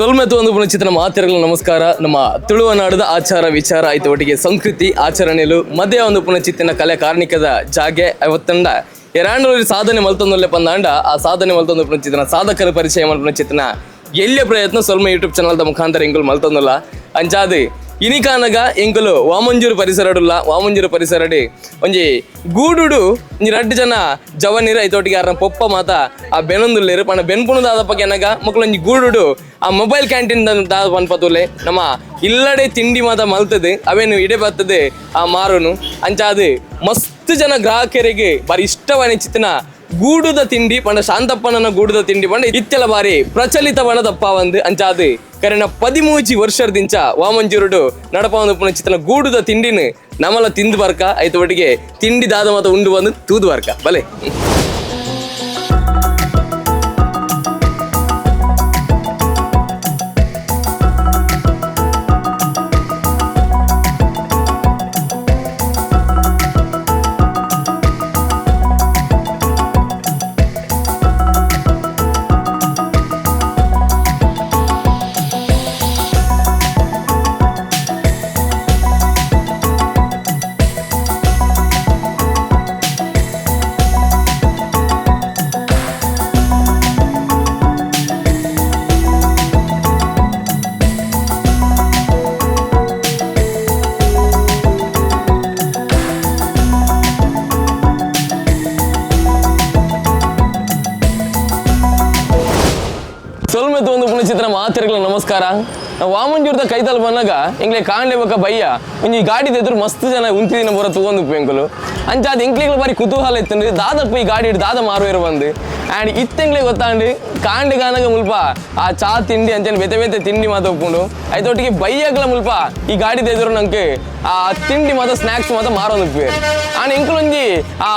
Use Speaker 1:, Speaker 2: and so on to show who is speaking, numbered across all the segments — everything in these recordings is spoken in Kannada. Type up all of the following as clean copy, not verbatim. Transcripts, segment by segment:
Speaker 1: ಸೊಲ್ಮೆತು ಒಂದು ಪುನಚಿತ್ರ ಮಾತಿರಲು ನಮಸ್ಕಾರ. ನಮ್ಮ ತುಳುವನಾಡದ ಆಚಾರ ವಿಚಾರ ಆಯ್ತು ಒಟ್ಟಿಗೆ ಸಂಸ್ಕೃತಿ ಆಚರಣೆಲು ಮಧ್ಯ ಒಂದು ಪುನಚಿತ್ತಿನ ಕಲೆ ಕಾರ್ಣಿಕದ ಜಾಗೆ ಅವತ್ತಂಡ ಎರಾಂಡೂರಿ ಸಾಧನೆ ಮಲ್ತೊಂದಲ್ಲೇ ಪಂದಾಂಡ ಆ ಸಾಧನೆ ಮಲ್ತೊಂದು ಪುನಚಿತ್ತಿನ ಸಾಧಕರ ಪರಿಚಯ ಮಲ್ಪುನಚಿತ್ತಿನ ಎಲ್ಲಿಯ ಪ್ರಯತ್ನ ಸೊಲ್ಮೆ ಯೂಟ್ಯೂಬ್ ಚಾನಲ್ದ ಮುಖಾಂತರ ಎಂಕುಲು ಮಲ್ತೊಂದಲ್ಲ ಅಂಚಾದು ಇನಿಕಾನಗ ಎಂಕುಲು ವಾಮಂಜೂರು ಪರಿಸರಡುಲ್ಲ ವಾಮಂಜೂರು ಪರಿಸರಡಿ ಒಂಜಿ ಗೂಡುಡು ಒಂಜಿ 2 ಜನ ಜವನೀರು ಐತೊಟ್ಟಿಗೆ ಯಾರ ಪೊಪ್ಪ ಮಾತ ಆ ಬೆನೊಂದುಲ್ಲೇರು ಪಂಡ ಬೆನ್ಪುಣದಾದ ಪಕ್ಕ ಎನಗ ಮಕ್ಕಳು ಒಂಜಿ ಗೂಡುಡು ಆ ಮೊಬೈಲ್ ಕ್ಯಾಂಟೀನ್ ದಾದ ಪನ್ಪತುಲೆ ನಮ್ಮ ಇಲ್ಲಡೆ ತಿಂಡಿ ಮಾತ ಮಲ್ತದೆ ಅವೇನು ಇಡೆ ಬರ್ತದೆ ಆ ಮಾರೋನು ಅಂಚಾದು ಮಸ್ತ್ ಜನ ಗ್ರಾಹಕರಿಗೆ ಬಾರಿ ಇಷ್ಟವಾಣಿಚಿತ್ತಿನ ಗೂಡುದ ತಿಂಡಿ ಪಂಡ ಶಾಂತಪ್ಪನ ಗೂಡುದ ತಿಂಡಿ ಪಂಡ ಇತ್ತೆಲ ಬಾರಿ ಪ್ರಚಲಿತವನದಪ್ಪ ಒಂದು ಅಂಚಾದು ಕರೆನ 13 ವರ್ಷದಿಂದ ವಾಮಂಜೂರುಡು ನಡಪ ಒಂದು ಪುನಚಿತ್ತನ ಗೂಡುದ ತಿಂಡಿನ ನಮಲ ತಿಂದು ಬರ್ಕ ಐತ ಒಟ್ಟಿಗೆ ತಿಂಡಿ ದಾದ ಮತ ಉಂಡು ಬಂದು ತೂದು ಬರ್ಕ ಬಲೆ ಸೊಲ್ಮೆತು ಒಂದು ಪುನಚಿತ್ರ ಮಾತಿರಲು ನಮಸ್ಕಾರ. ವಾಮಂಜೂರ್ದ ಕೈತಲ್ ಬಂದಾಗ ಎಂಗ್ಲೆ ಕಾಣ್ಲೇಬೇಕ ಬಯ್ಯ ಒಂಜಿ ಗಾಡಿ ಎದುರು ಮಸ್ತ್ ಜನ ಉಂತಿದಿನ ಬರ ತಗೊಂಡು ಪೆಂಕಲು ಅಂಚಾದ ಎಂಕ್ಲಿಗಳು ಬಾರಿ ಕುತೂಹಲ ಇತ್ತಂದ್ರೆ ದಾದಪ್ಪ ಈ ಗಾಡಿ ದಾದ ಮಾರುವೇರು ಬಂದು ಆ್ಯಂಡ್ ಇತ್ತೆಂಗ್ಲೆ ಗೊತ್ತಾಂಡು ಕಾಂಡೆ ಕಾನಾಗ ಮುಲ್ಪ ಆ ಚಾ ತಿಂಡಿ ಅಂಚನೆ ಬೆತೆ ಬೆತೆ ತಿಂಡಿ ಮಾತ ಒಪ್ಕೊಂಡು ಐತೊಟ್ಟಿಗೆ ಬಯ್ಯಾಗಲ ಮುಲ್ಪ ಈ ಗಾಡಿ ಎದುರು ನಂಗೆ ಆ ತಿಂಡಿ ಮಾತ ಸ್ನ್ಯಾಕ್ಸ್ ಮಾತ ಮಾರೋದು ಆ್ಯಂಡ್ ಎಂಕ್ಲೊಂಜಿ ಆ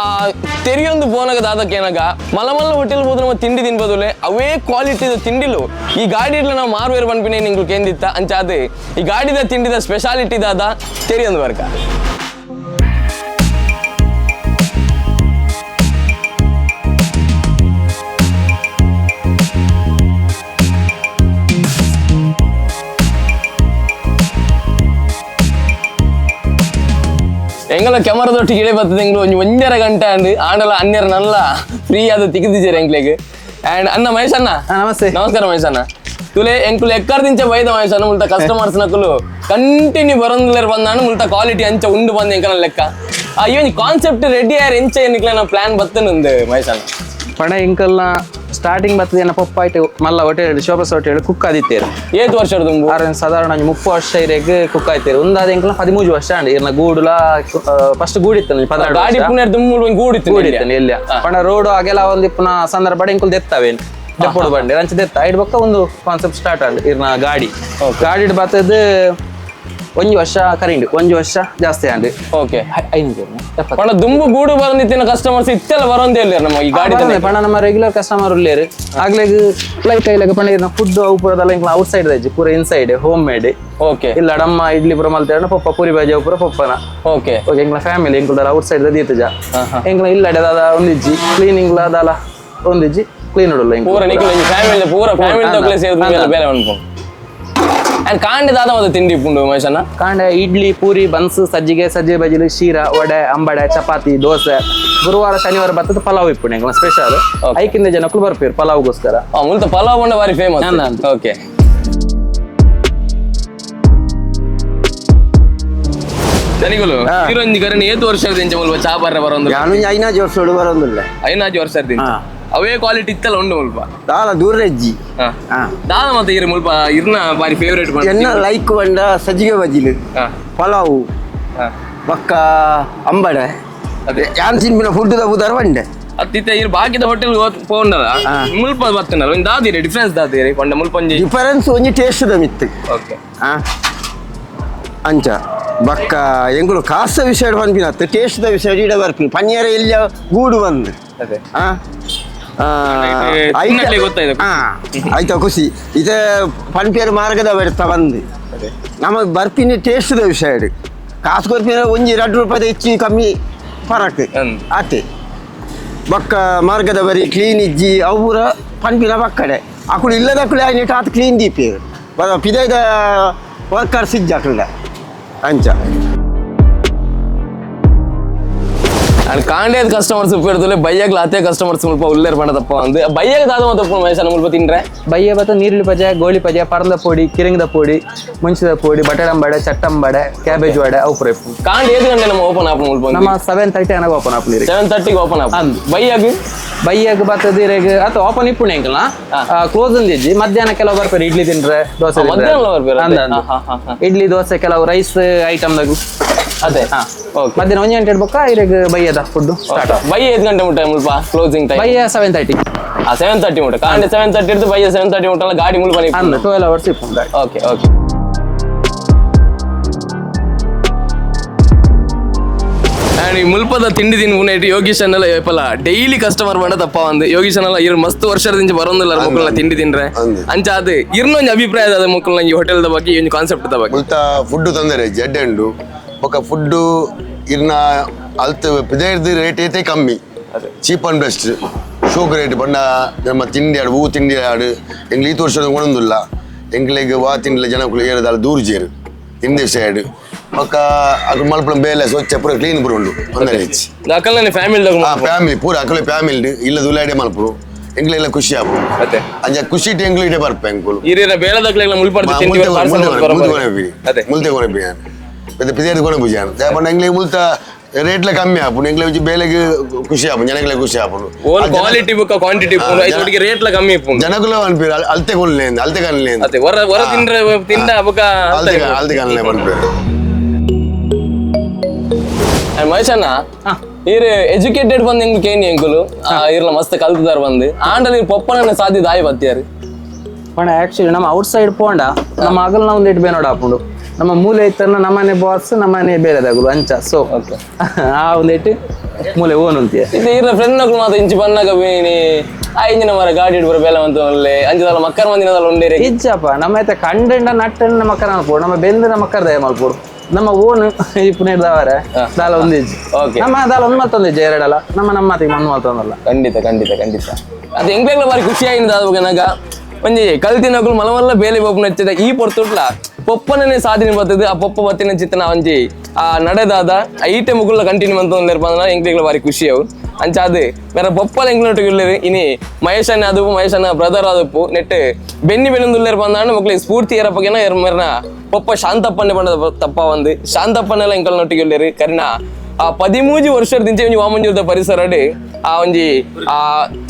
Speaker 1: ತೆರಿಯೊಂದು ಪೋನಾಗ ದಾದಕ್ಕೇನಾಗ ಮಲ್ಲ ಹೋಟೆಲ್ ಹೋದ್ರೆ ನಮ್ಮ ತಿಂಡಿ ತಿನ್ಬೋದುಲೆ ಅವೇ ಕ್ವಾಲಿಟಿದ ತಿಂಡಿಲು ಈ ಗಾಡಿ ನಾವು ಮಾರುವೇರು ಬಂದ್ಪಿನೇ ನಿಂಗೆ ಕೇಂದಿತ್ತ ಅಂಚಾದು ಈ ಗಾಡಿದ ತಿಂಡಿದ ಸ್ಪೆಷಾಲಿಟಿ ದಾದ ತೆರಿಯೊಂದು ವರ್ಗ ಎಂಗಲ ಕ್ಯಾಮರಾದೊಟ್ಟಿಗೆ ಇಳೆ ಬರ್ತದೆ ಎಂಗ್ಲು ಒಂಜರ ಗಂಟೆ ಅಂಡ್ ಆಂಡಲ ಅನ್ನೆರ ನಲ್ಲ ಫ್ರೀ ಅದು ತಿಕ್ಕಿದ್ದೀರಿ ಎಂಗ್ಲೆಗೆ ಆ್ಯಂಡ್ ಅನ್ನ ಮಹೇಶ್ ಅಣ್ಣ
Speaker 2: ನಮಸ್ತೆ.
Speaker 1: ನಮಸ್ಕಾರ ಮಹೇಶ್ ಅಣ್ಣ ತುಲೆ ಎಂಕುಲು ಎಕ್ಕರ್ದಿಂಚ ಬೈದ ಮಹೇಶ್ ಅಣ್ಣ ಮುಲ್ತ ಕಸ್ಟಮರ್ಸ್ ನಕುಲು ಕಂಟಿನ್ಯೂ ಬರೋಂದ್ಲೇರ್ ಬಂದಾನು ಮುಲ್ತ ಕ್ವಾಲಿಟಿ ಅಂಚ ಉಂಡು ಬಂದ ಎಂಕನ ಲೆಕ್ಕ ಇವನ್ ಕಾನ್ಸೆಪ್ಟ್ ರೆಡಿ ಆಯ್ರು ಎಂಚ ಎನ್ನಿಕ್ಲೆ ನಾವು ಪ್ಲಾನ್ ಬತ್ತನುಂದು ಮಹೇಶ್ ಅಣ್ಣ
Speaker 2: ಪಣ ಇಂಕಲ್ನ ಸ್ಟಾರ್ಟಿಂಗ್ ಬರ್ತದೆ ಏನ ಪಪ್ಪ ಆಯ್ತು ಮಲ್ಲ ಹೋಟೆಲ್ ಶೋಭಸ್ ಹೋಟೆಲ್ ಕುಕ್ ಆದಿತ್ತೇರು
Speaker 1: ಏತ್ ವರ್ಷ ತುಂಬು
Speaker 2: ಸಾಧಾರಣ 30 ವರ್ಷ ಇರೆಗ್ ಕುಕ್ ಆಯ್ತೇರು ಒಂದಾದ ಇಂಕಲ್ನ 13 ವರ್ಷ ಅಂಡ್ ಇರ್ನ ಗೂಡುಲ ಫಸ್ಟ್ ಗೂಡಿತ್ತು
Speaker 1: ಗಾಡಿ ಪುನರ್ ತುಂಬ ಗೂಡಿತ್ತು
Speaker 2: ಎಲ್ಲ ಪಣ ರೋಡ್ ಹಾಗೆಲ್ಲ ಒಂದು ಪುನ ಸಂದರ್ಭ ಇಂಕಲ್ ದೆತ್ತವೇನು ದೆಪ್ಪೋಡು ಬಂಡೆ ಅಂಚ ದೆತ್ತ ಐಡ್ ಬಕ್ಕ ಒಂದು ಕಾನ್ಸೆಪ್ಟ್ ಸ್ಟಾರ್ಟ್ ಆಂಡ್ ಇರ್ನ ಗಾಡಿ ಗಾಡಿ ಬರ್ತದ 1 ವರ್ಷ ಕರಿಂಡು 1 ವರ್ಷ ಜಾಸ್ತಿ ಆಂಡ್
Speaker 1: ಓಕೆ ಪಣ ದುಂಬು ಗೂಡು ಬಂದಿತ್ತಿನ ಕಸ್ಟಮರ್ಸ್ ಇತ್ತೆಲ್ಲ ಬರೋಂದೇ ಇಲ್ಲ ನಮ್ಮ ಈ ಗಾಡಿ
Speaker 2: ಪಣ ನಮ್ಮ ರೆಗ್ಯುಲರ್ ಕಸ್ಟಮರ್ ಉಳ್ಳೇರು ಆಗ್ಲೇಗ್ ಲೈಕ್ ಐಲಾಗ ಪಣ ಇರ್ನ ಫುಡ್ ಅವು ಪೂರದಲ್ಲ ಇಂಕ್ಲ ಔಟ್ ಸೈಡ್ ದಜ್ಜಿ ಪೂರ ಇನ್ಸೈಡ್ ಹೋಮ್ ಮೇಡ್
Speaker 1: ಓಕೆ
Speaker 2: ಇಲ್ಲ ಡಮ್ಮ ಇಡ್ಲಿ ಪುರ ಮಲ್ತೇಣ ಪಪ್ಪ ಪೂರಿ ಬಾಜಿ ಪೂರ ಪಪ್ಪನ
Speaker 1: ಓಕೆ
Speaker 2: ಓಕೆ ಇಂಕ್ಲ ಫ್ಯಾಮಿಲಿ ಇಂಕ್ಲ ಔಟ್ ಸೈಡ್ ದೀತಜ ಇಂಕ್ಲ ಇಲ್ಲಡೆ ದಾದ ಒಂದಿಜ್ಜಿ ಕ್ಲೀನಿಂಗ್ ದಾಲ ಒಂದಿಜ್ಜಿ ಕ್ಲೀನ್ ಉಡಲ್ಲ
Speaker 1: ಪೂರ ನಿಕ್ಲ ಫ್ಯಾಮಿಲಿ ಪೂರ ಫ್ಯಾಮಿಲಿ ತಕ್ಲೆ ಸೇರಿದ ಬೇರೆ ಅನ್ಕೊಂಡು ಅಂಡ್ ಕಾಂಡೆ ದಾದ ಮತ್ತೆ ತಿಂಡಿ ಪುಂಡು ಮಹೇಶಣ್ಣ
Speaker 2: ಕಾಂಡೆ ಇಡ್ಲಿ ಪೂರಿ ಬನ್ಸ್ ಸಜ್ಜಿಗೆ ಸಜ್ಜೆ ಬಜಿಲು ಶೀರ ವಡೆ ಅಂಬಡೆ ಚಪಾತಿ ದೋಸೆ ಗುರುವಾರ ಶನಿವಾರ ಬರ್ತದ ಪಲಾವ್ ಇಪ್ಪು ಎಂಕ್ಲ ಸ್ಪೆಷಲ್ ಐಕಿಂದ ಜನಕ್ಕೂ ಬರ್ಪೇರು ಪಲಾವ್ಗೋಸ್ಕರ
Speaker 1: ಮುಲ್ತ ಪಲಾವ್ ಬಂಡ ಬಾರಿ ಫೇಮಸ್ ಓಕೆ ಸರಿಗಳು ಇರೊಂಜಿ ಕರೆನ್ ಏತು ವರ್ಷದಿಂದ ಮುಲ್ಪ ಚಾ ಬರ್ರೆ ಬರೋದು
Speaker 3: ನಾನು 5 ವರ್ಷ ಬರೋದಿಲ್ಲ
Speaker 1: 5 ವರ್ಷದಿಂದ ಅವೇ ಕ್ವಾಲಿಟಿ ಇತ್ತಲ್ಲ ಉಂಡು ಮುಲ್ಪ
Speaker 3: ದಾಲ ದೂರ ಇಜ್ಜಿ
Speaker 1: ದಾದ ಮತ್ತೆ ಇರು ಮುಲ್ಪ ಇರ್ನ ಬಾರಿ ಫೇವರೇಟ್
Speaker 3: ಎನ್ನ ಲೈಕ್ ಬಂಡ ಸಜ್ಜಿಗೆ ಬಜಿಲು ಪಲಾವು ಪಕ್ಕ ಅಂಬಡೆ
Speaker 1: ಅದೇ
Speaker 3: ಯಾನ್ ಸಿನ್ಪಿನ ಫುಡ್ ಬುದಾರ ಬಂಡೆ
Speaker 1: ಅತ್ತಿತ್ತ ಇರು ಬಾಕಿದ ಹೋಟೆಲ್ ಪೋಂಡಲ್ಲ ಮುಲ್ಪ ಬರ್ತನಲ್ಲ ಒಂದು ದಾದಿರಿ ಡಿಫ್ರೆನ್ಸ್ ದಾದಿರಿ ಪಂಡ ಮುಲ್ಪ ಒಂಜಿ
Speaker 3: ಡಿಫರೆನ್ಸ್ ಒಂಜಿ ಟೇಸ್ಟ್ ದ ಮಿತ್ತು
Speaker 1: ಓಕೆ
Speaker 3: ಅಂಚ ಬಕ್ಕ ಎಂಗುಳು ಕಾಸ ವಿಷಯ ಬಂದ್ಬಿನತ್ತು ಟೇಸ್ಟ್ ದ ವಿಷಯ ಇಡ ಬರ್ತೀನಿ ಪನ್ಯರ ಎಲ್ಲ ಗೂಡು ಬಂದು
Speaker 1: ಅದೇ
Speaker 3: ಆಯ್ತಾ ಖುಷಿ ಇದೇ ಪನ್ಪೇರು ಮಾರ್ಗದ ಬರ್ತಾ ಬಂದು ನಮಗೆ ಬರ್ಪಿನಿ ಟೇಸ್ಟ್ ದ ವಿಷಯ ಕಾಸು ಕೊರ್ಪಿನ ಒಂಜಿ 2 ರೂಪಾಯಿ ಹೆಚ್ಚು ಕಮ್ಮಿ ಫರಕ್ ಆತೆ ಬಕ್ಕ ಮಾರ್ಗದ ಬರಿ ಕ್ಲೀನ್ ಇಜ್ಜಿ ಅವರ ಪನ್ಪಿನ ಬಕ್ಕಡೆ ಅಕ್ಕಳು ಇಲ್ಲದ ಅಕ್ಕಳು ಆಯ್ತು ಆತ ಕ್ಲೀನ್ ದೀಪೇರು ಪಿದಾಯ್ದ ವರ್ಕರ್ ಸಿಜ್ಜಾಕಲ್ಲ ಅಂಚ
Speaker 1: అండ్ కాండేది కస్టమర్స్ పెడుతులే బయ్యకు అతే కస్టమర్స్ ముల్ప ఉల్లేరు పండ తప్ప ఉంది బయ్యకు దాదా తప్ప మహేಶನ ಮುಲ್ಪ ತಿಂಡ್ರೆ
Speaker 2: ಬಯ್ಯ ಬತ್ತ ನೀರುಳ್ಳಿ ಪಜೆ ಗೋಳಿ ಪಜೆ ಪರಂದ ಪೊಡಿ ಕಿರಿಂಗದ ಪೊಡಿ ಮುಂಚಿದ ಪೊಡಿ ಬಟಾಟಂ ಬಡೆ ಚಟ್ಟಂ ಬಡೆ ಕ್ಯಾಬೇಜ್ ವಡೆ ಅವು ಪ್ರೈಫ್
Speaker 1: ಕಾಂಡ್ ಏದು ಗಂಟೆ ನಮ್ಮ ಓಪನ್ ಆಪ್ ಮುಲ್ಪ
Speaker 2: ನಮ್ಮ 7:30 ಅನಾಗ ಓಪನ್ ಆಪ್ ನೀರು
Speaker 1: 7:30 ಓಪನ್ ಆಪ್ ಬಯ್ಯಕು
Speaker 2: ಬತ್ತದ ಇರೆಗ್ ಅಥವಾ ಓಪನ್ ಇಪ್ಪುಣೆ ಅಂಕಲ್ನ ಕ್ಲೋಸ್ ಒಂದಿಜ್ಜಿ ಮಧ್ಯಾಹ್ನ ಕೆಲವು ಬರ್ತಾರೆ ಇಡ್ಲಿ ತಿಂಡ್ರೆ ದೋಸೆ ಇಡ್ಲಿ ದೋಸೆ ಕೆಲವು ರೈಸ್ ಐಟಮ್ ದಾಗು
Speaker 1: ಅದೇ
Speaker 2: ಮಧ್ಯಾಹ್ನ 1 ಗಂಟೆ ಇಡ್ಬೇಕಾ ಇರೆಗ್ ಬಯ್ಯದ ಫುಡ್ ಸ್ಟಾರ್ಟ್
Speaker 1: ಬಯ್ಯ 5 ಗಂಟೆ ಮುಟ್ಟ ಮುಲ್ಪ ಕ್ಲೋಸಿಂಗ್ ಟೈಮ್
Speaker 2: ಬಯ್ಯ 7:30
Speaker 1: 7:30 ಮುಟ್ಟ ಕಾಂಡೆ 7:30 ಇಡ್ದು ಬಯ್ಯ 7:30 ಮುಟ್ಟಲ್ಲ ಗಾಡಿ ಮುಲ್ಪ
Speaker 2: 12 hours ಇಪ್ಪು
Speaker 1: ಓಕೆ అండ్ ఈ ముల్పద తిండి తినుకునేటి యోగీష్ అన్నల ఏపల డైలీ కస్టమర్ ಬಂಡ ತಪ್ಪ ಒಂದು ಯೋಗೀಶ್ ಅನ್ನಲ್ಲ ಇರ್ ಮಸ್ತ್ ವರ್ಷದಿಂದ ಬರೋದಿಲ್ಲ ಮಕ್ಕಳನ್ನ ತಿಂಡಿ ತಿಂದ್ರೆ ಅಂಚ ಅದು ಇರ್ನೊಂದು ಅಭಿಪ್ರಾಯ ಅದ ಮಕ್ಕಳನ್ನ ಈ ಹೋಟೆಲ್ದ ಬಗ್ಗೆ ಈ ಕಾನ್ಸೆಪ್ಟ್ ದ ಬಗ್ಗೆ
Speaker 4: ಮುಲ್ತ ಫುಡ್ ತೊಂದರೆ ಜಡ್ ಎಂಡು ఒక ಫುಡ್ ಇರ್ನ ಅಲ್ತ್ ಪಿದೆರ್ದು ರೇಟ್ ಐತೆ ಕಮ್ಮಿ ಚೀಪ್ ಅಂಡ್ ಬೆಸ್ಟ್ ಶೋಕ್ ರೇಟ್ ಬಂಡ ನಮ್ಮ ತಿಂಡಿ ಆಡು ಹೂ ತಿಂಡಿ ಆಡು ಎಂಗ್ಲಿ ಈ ತೋರ್ಸೋದು ಕೊಡೊಂದಿಲ್ಲ ಎಂಗ್ಲಿಗೆ ವಾ ತಿಂಡಿಲ ಜನಕ್ಕಳು ಏರದಾಳು ದೂರ ಜೇರು ಹಿಂದೆ ಸೈಡ್ ఒక అక్కడ మలపడం బేలే వచ్చే పూర క్లీన్ పూర ఉండు అందరూ ఇచ్చి
Speaker 1: అక్కలనే
Speaker 4: ಫ್ಯಾಮಿಲಿ ಪೂರ ಅಕ್ಕಲೆ ಫ್ಯಾಮಿಲಿ ಇಲ್ಲ ದುಲಾಡೆ ಮಲ್ಪರು ಎಂಗ್ಲೆಲ್ಲ ಖುಷಿ ಆಪು
Speaker 1: ಅದೇ
Speaker 4: ಅಂಜ ಖುಷಿ ಎಂಗ್ಲು ಇಡೆ ಬರ್ಪೆ ಎಂಗ್ಲು
Speaker 1: ಇರಿನ ಬೇಲದಕ್ಲೆಲ್ಲ ಮುಲ್ಪಡ್ತಿ ತಿಂಡಿ
Speaker 4: ಮುಲ್ತೆ ಕೊನೆ పెద్ద పిదేది కొనే పూజాను లేకపోతే ఎంగ్లే ముల్త రేట్ల కమ్మి ఆపు ఎంగ్లే వచ్చి బేలకి ఖుషి ఆపు జనకులే ఖుషి ఆపు
Speaker 1: ఓల్ క్వాలిటీ బుక్ క్వాంటిటీ ಇದಕ್ಕೆ ರೇಟ್ల ಕಮ್ಮಿ ಇಪ್ಪು
Speaker 4: ಜನకులు అనిపిరు అల్తే కొనలేదు అల్తే కనలేదు
Speaker 1: అదే వర తిండ బుక
Speaker 4: అల్తే కనలేదు అనిపిరు
Speaker 1: ಮಹೇಶ್ ಅಣ್ಣ ಇರ್ ಎಜುಕೇಟೆಡ್ ಬಂದ್ ಹೆಂಗ್ ಕೇನಿ ಅಂಕುಲು ಇರ್ಲ ಮಸ್ತ್ ಕಲ್ತಿದಾರ ಬಂದು ಆಂಡಲ್ ಇರ್ ಪೊಪ್ಪನ ಸಾಧ್ಯ ದಾಯಿ ಬತ್ತಿಯಾರು
Speaker 2: ಪಣ ಆಕ್ಚುಲಿ ನಮ್ಮ ಔಟ್ ಸೈಡ್ ಪೋಂಡ ನಮ್ಮ ಅಗಲ್ ನಾವು ಒಂದಿಟ್ಟು ಬೇನೋಡ ಹಾಕೊಂಡು ನಮ್ಮ ಮೂಲೆ ಇತ್ತನ್ನ ನಮ್ಮನೆ ಬಾಸ್ ನಮ್ಮನೆ ಬೇರೆದಾಗಲು ಅಂಚ ಸೊ ಆ ಒಂದಿಟ್ಟು ಮೂಲೆ ಓನ್ ಅಂತೀಯ
Speaker 1: ಇದು ಇರ್ಲ ಫ್ರೆಂಡ್ ನಕಲು ಮಾತ್ರ ಇಂಚಿ ಬನ್ನಾಗ ಬೀನಿ ಆ ಇಂಜಿನ ಮರ ಗಾಡಿ ಇಡ್ಬರ ಬೇಲೆ ಅಂತ ಒಳ್ಳೆ ಅಂಜದಲ್ಲ ಮಕ್ಕರ ಮಂದಿನದಲ್ಲ ಉಂಡೇರಿ
Speaker 2: ಇಜ್ಜಪ್ಪ ನಮ್ಮ ಐತೆ ಕಂಡಂಡ ನಟ್ಟಂಡ ಮಕ್ಕರ ಅನ್ಪೋಡು ನಮ್ಮ ಬೆಂದ ಮಕ್ಕರ ದಯ ಮಲ್ಪೋಡು ನಮ್ಮ ಓನ್ ಇಪ್ಪು ನೀಡ್ದವರ ದಾಲ ಒಂದು ಇಜ್ಜಿ ನಮ್ಮ ದಾಲ ಒಂದು ಮತ್ತೊಂದು ಇಜ್ಜಿ ಎರಡಲ್ಲ ನಮ್ಮ ಮಾತಿಗೆ ಮಣ್ಣು ಮತ್ತೊಂದಲ್ಲ
Speaker 1: ಖಂಡಿತ ಅದು ಹೆಂಗ್ಬೇಕಲ್ಲ ಬಾರಿ ಖುಷಿ ಆಗಿದೆ ಅದು ನನಗ ಒಂಜಿ ಕಲ್ತಿನಕಲು ಮಲಮಲ್ಲ ಬೇಲೆ ಪೊಪ್ಪನ ಹಚ್ಚಿದ ಈ ಪೊರ್ತುಟ್ಲ ಪೊಪ್ಪನೇ ಸಾಧನೆ ಬರ್ತದೆ ಆ ಪೊಪ್ಪ ಬತ್ತಿನ ಚಿತ್ತನ ಒಂಜಿ ಆ ನಡೆದಾದ ಐಟೆ ಮುಗುಳ ಕಂಟಿನ್ಯೂ ಅಂತ ಒಂದಿರ್ಪಂದ್ರ ಎಂಗ್ಲಿಗಳ ಬಾರಿ ಖುಷಿ ಅವು ಅಂಚ ಅದು ಬೇರೆ ಪೊಪ್ಪಲ ಎಂಗ್ಲೊಟ್ಟಿಗೆ ಇಲ್ಲರಿ ಇನಿ ಮಹೇಶನ ಅದು ಮಹೇಶನ ಬ್ರದರ್ ಆದಪ್ಪು ನೆಟ್ಟು ಬೆನ್ನಿ ಬೆನ್ನುಂದಿರ್ಪಂದ್ರ ಮಕ್ಕಳಿಗೆ ಸ್ಫೂರ್ತಿ ಏರಪ್ಪಗೇನ ಮೇರನ ಪೊಪ್ಪ ಶಾಂತಪ್ಪನ್ನೇ ಬಂದ ತಪ್ಪ ಒಂದು ಶಾಂತಪ್ಪನೆಲ್ಲ ಎಂಕಲ್ನೊಟ್ಟಿಗೆ ಇಲ್ಲರಿ ಕರಿನ ಆ 13 ವರ್ಷದಿಂದ ಒಂಜಿ ವಾಮಂಜೂರದ ಪರಿಸರಡ್ ಆ ಒಂಜಿ ಆ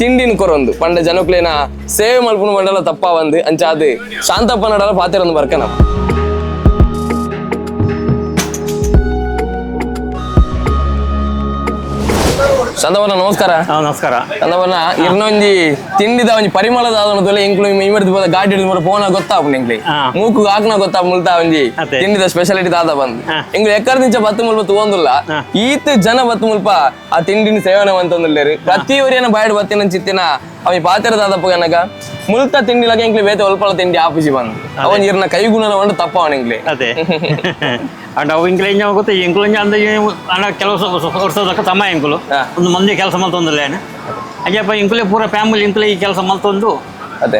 Speaker 1: ತಿಂಡಿನ ಕೊರೊಂದು ಪಂಡ ಜನಕ್ಲೇನ ಸೇವೆ ಮಲ್ಪುನ ಬಂಡಲ ತಪ್ಪ ಒಂದು ಅಂಚ ಅದು ಶಾಂತಪ್ಪನಡಲ ಪಾತಿರೊಂದು ಬರ್ಕನ ಚಂದವನ ನಮಸ್ಕಾರ
Speaker 2: ನಮಸ್ಕಾರ
Speaker 1: ಚಂದವನ ಇರ್ನೊಂಜಿ ತಿಂಡಿದ ಒಂಜಿ ಪರಿಮಳದ ಆದನದೊಲೆ ಎಂಕ್ಲು ಇಮರ್ದು ಬೋದ ಗಾಡಿ ಹಿಡಿದು ಬರ ಫೋನ ಗೊತ್ತಾಪು ಎಂಕ್ಲಿ ಮೂಕು ಹಾಕ್ನ ಗೊತ್ತಾಪು ಮುಲ್ತಾ ಒಂಜಿ ತಿಂಡಿದ ಸ್ಪೆಷಾಲಿಟಿ ದಾದ ಬಂದು ಎಂಗ್ಲು ಎಕ್ಕರ್ ನಿಂಚ ಬತ್ತು ಮುಲ್ಪ ತಗೊಂದಿಲ್ಲ ಈತ್ ಜನ ಬತ್ತು ಮುಲ್ಪ ಆ ತಿಂಡಿನ ಸೇವನೆ ಅಂತಂದಿಲ್ಲೇರಿ ಪ್ರತಿಯೊರಿಯನ ಬಾಯ್ಡ್ ಬತ್ತಿನ ಚಿತ್ತಿನ ಅವ ಪಾತಿರ ದಾದಪ್ಪ ಗನಗ ಮುಲ್ತಾ ತಿಂಡಿ ಲಗ ಎಂಕ್ಲಿ ಬೇತೆ ಒಲ್ಪಳ ತಿಂಡಿ ಆಪಿಸಿ ಬಂದು ಅವನ್ ಇರ್ನ ಕೈಗುಣನ ಒಂದು ತಪ್ಪ ಅವನಿಂಗ್ಲಿ
Speaker 5: ಅದೇ ಅಂಡ್ ಅವು ಇಂಕ್ಲೇಂಜ ಗೊತ್ತ ಇಂಕ್ಲೇಂಜ ಅಂದ ಅಣ್ಣ ಕೆಲವು ವರ್ಷದಕ್ಕ ತಮ್ಮ ಇಂಕುಲು ಒಂದು ಮಂದಿ ಕೆಲಸ ಮಲ್ತೊಂದಿಲ್ಲೇನು ಅಜ್ಜಪ್ಪ ಇಂಕುಲೆ ಪೂರ ಫ್ಯಾಮಿಲಿ ಇಂಕುಲೆ ಈ ಕೆಲಸ ಮಲ್ತೊಂದು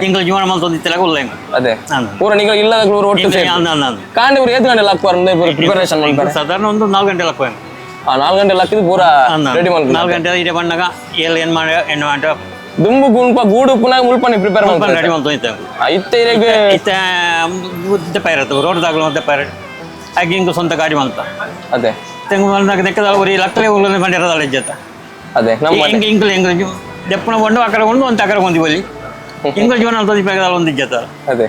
Speaker 5: ಇಂಕುಲ ಜೀವನ ಮಲ್ತೊಂದು ಇತ್ತಲಾಗ ಉಲ್ಲ ಇಂಕು
Speaker 1: ಅದೇ ಪೂರ ನಿಂಗ ಇಲ್ಲದ ಒಟ್ಟು ಕಾಂಡೆ ಪೂರ 7 ಗಂಟೆ ಲಕ್ಕ ಪ್ರಿಪರೇಷನ್
Speaker 5: ಸಾಧಾರಣ ಒಂದು 4 ಗಂಟೆ ಲಕ್ಕ
Speaker 1: 4 ಗಂಟೆ ಲಕ್ಕಿದ್ ಪೂರ ರೆಡಿ ಮಾಡಿ
Speaker 5: 4 ಗಂಟೆ ಇದೆ ಬಂದಾಗ ಏನ್ ಮಾಡಿ ಎಣ್ಣೆ ಮಾಡಿ
Speaker 1: ದುಂಬು ಗುಂಪ ಗೂಡು ಪುನಃ ಮುಲ್ಪನಿ ಪ್ರಿಪೇರ್ ಮಾಡಿ
Speaker 5: ರೆಡಿ ಮಾಡ್ತೊಂತ
Speaker 1: ಇತ್ತೆ
Speaker 5: ದೆಪ್ಪ ಇರುತ್ತೆ ರೋಡ್ದಾಗಲು ದೆಪ್ಪ ಇರುತ್ತೆ ಹಾಗೆ ಹಿಂಗೆ ಸ್ವಂತ ಗಾಡಿ ಮಾಡ್ತಾ
Speaker 1: ಅದೇ
Speaker 5: ತೆಂಗು ನೆಕ್ಕದ ಅವ್ರಿ ಲಕ್ಕಲೆ ಉಳ್ಳ ಬಂದಿರೋದಲ್ಲ ಇಜ್ಜತ್ತ
Speaker 1: ಅದೇ
Speaker 5: ಹಿಂಗೆ ಇಂಕಲ್ ಹೆಂಗೆ ದೆಪ್ಪನ ಕೊಂಡು ಆ ಕಡೆ ಕೊಂಡು ಒಂದು ಆ ಕಡೆ ಕೊಂಡಿ ಬಲ್ಲಿ ಹಿಂಗೆ ಜೀವನ ಅಂತ ಬೇಕಾದ ಒಂದು ಇಜ್ಜತ್ತ
Speaker 1: ಅದೇ